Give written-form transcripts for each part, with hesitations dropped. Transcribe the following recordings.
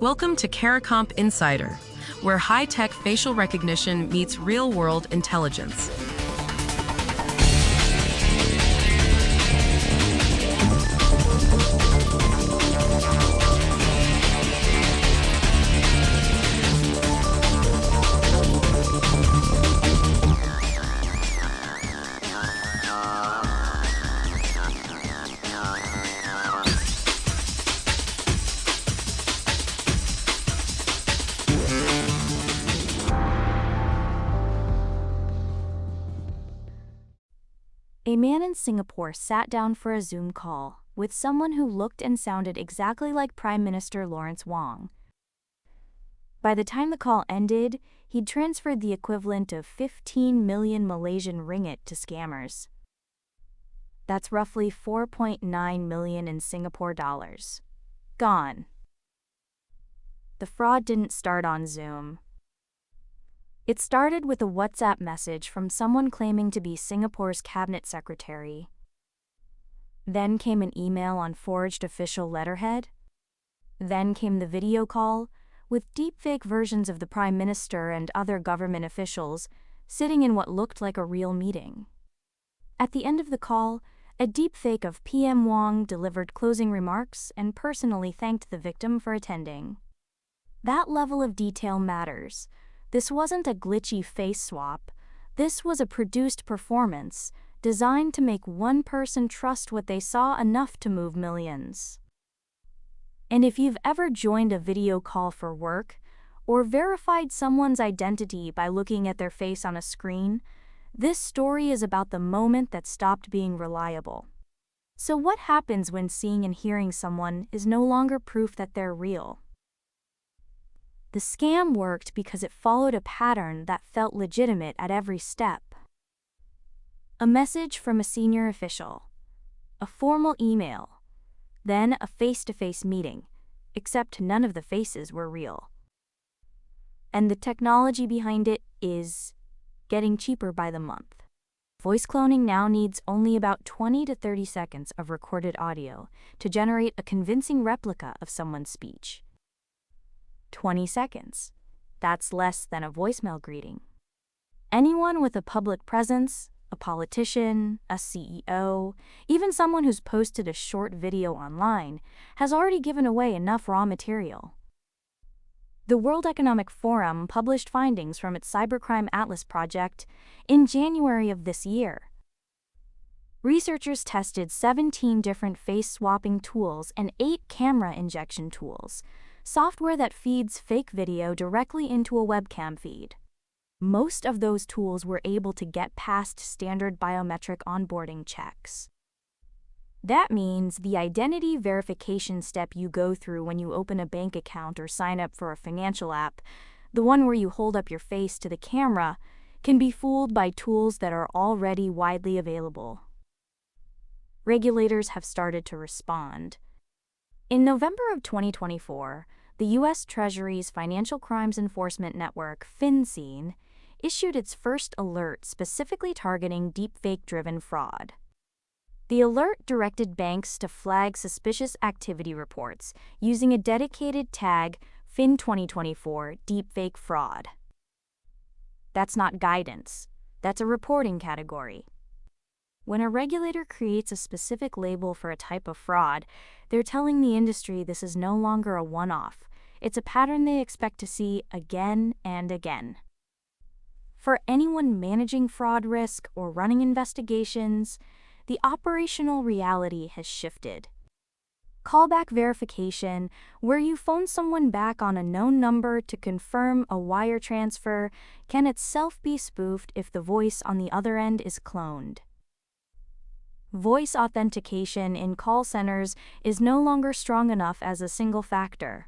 Welcome to CARICOMP Insider, where high-tech facial recognition meets real-world intelligence. A man in Singapore sat down for a Zoom call with someone who looked and sounded exactly like Prime Minister Lawrence Wong. By the time the call ended, he'd transferred the equivalent of 15 million Malaysian ringgit to scammers. That's roughly 4.9 million in Singapore dollars. Gone. The fraud didn't start on Zoom. It started with a WhatsApp message from someone claiming to be Singapore's cabinet secretary. Then came an email on forged official letterhead. Then came the video call, with deepfake versions of the Prime Minister and other government officials sitting in what looked like a real meeting. At the end of the call, a deepfake of PM Wong delivered closing remarks and personally thanked the victim for attending. That level of detail matters. This wasn't a glitchy face swap. This was a produced performance designed to make one person trust what they saw enough to move millions. And if you've ever joined a video call for work or verified someone's identity by looking at their face on a screen, this story is about the moment that stopped being reliable. So what happens when seeing and hearing someone is no longer proof that they're real? The scam worked because it followed a pattern that felt legitimate at every step. A message from a senior official, a formal email, then a face-to-face meeting, except none of the faces were real. And the technology behind it is getting cheaper by the month. Voice cloning now needs only about 20 to 30 seconds of recorded audio to generate a convincing replica of someone's speech. 20 seconds. That's less than a voicemail greeting. Anyone with a public presence, a politician, a CEO, even someone who's posted a short video online, has already given away enough raw material. The World Economic Forum published findings from its Cybercrime Atlas project in January of this year. Researchers tested 17 different face-swapping tools and 8 camera injection tools, software that feeds fake video directly into a webcam feed. Most of those tools were able to get past standard biometric onboarding checks. That means the identity verification step you go through when you open a bank account or sign up for a financial app, the one where you hold up your face to the camera, can be fooled by tools that are already widely available. Regulators have started to respond. In November of 2024, the U.S. Treasury's Financial Crimes Enforcement Network, FinCEN, issued its first alert specifically targeting deepfake-driven fraud. The alert directed banks to flag suspicious activity reports using a dedicated tag FIN2024 Deepfake Fraud. That's not guidance. That's a reporting category. When a regulator creates a specific label for a type of fraud, they're telling the industry this is no longer a one-off. It's a pattern they expect to see again and again. For anyone managing fraud risk or running investigations, the operational reality has shifted. Callback verification, where you phone someone back on a known number to confirm a wire transfer, can itself be spoofed if the voice on the other end is cloned. Voice authentication in call centers is no longer strong enough as a single factor.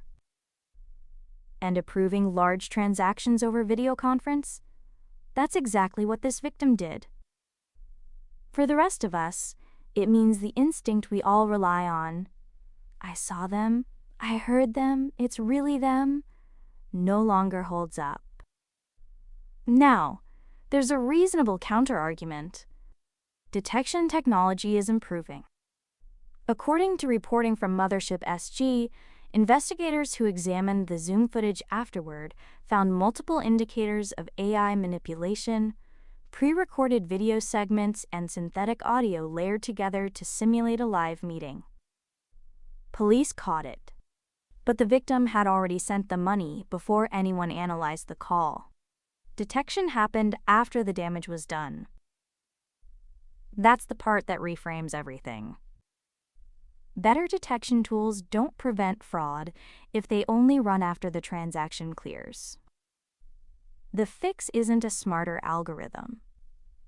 And approving large transactions over video conference? That's exactly what this victim did. For the rest of us, it means the instinct we all rely on, I saw them, I heard them, it's really them, no longer holds up. Now, there's a reasonable counter-argument. Detection technology is improving. According to reporting from Mothership SG, Investigators who examined the Zoom footage afterward found multiple indicators of AI manipulation, pre-recorded video segments, and synthetic audio layered together to simulate a live meeting. Police caught it, but the victim had already sent the money before anyone analyzed the call. Detection happened after the damage was done. That's the part that reframes everything. Better detection tools don't prevent fraud if they only run after the transaction clears. The fix isn't a smarter algorithm.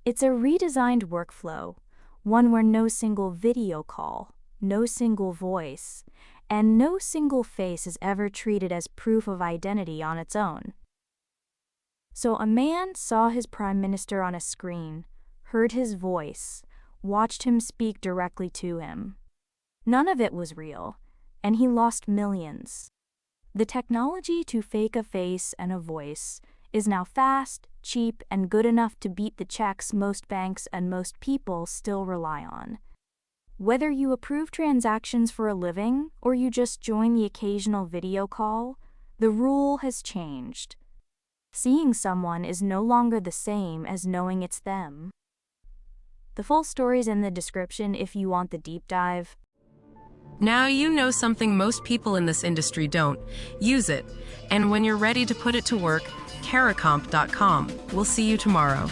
It's a redesigned workflow, one where no single video call, no single voice, and no single face is ever treated as proof of identity on its own. So a man saw his prime minister on a screen, heard his voice, watched him speak directly to him. None of it was real, and he lost millions. The technology to fake a face and a voice is now fast, cheap, and good enough to beat the checks most banks and most people still rely on. Whether you approve transactions for a living or you just join the occasional video call, the rule has changed. Seeing someone is no longer the same as knowing it's them. The full story's in the description if you want the deep dive. Now you know something most people in this industry don't. Use it. And when you're ready to put it to work, caracomp.com. We'll see you tomorrow.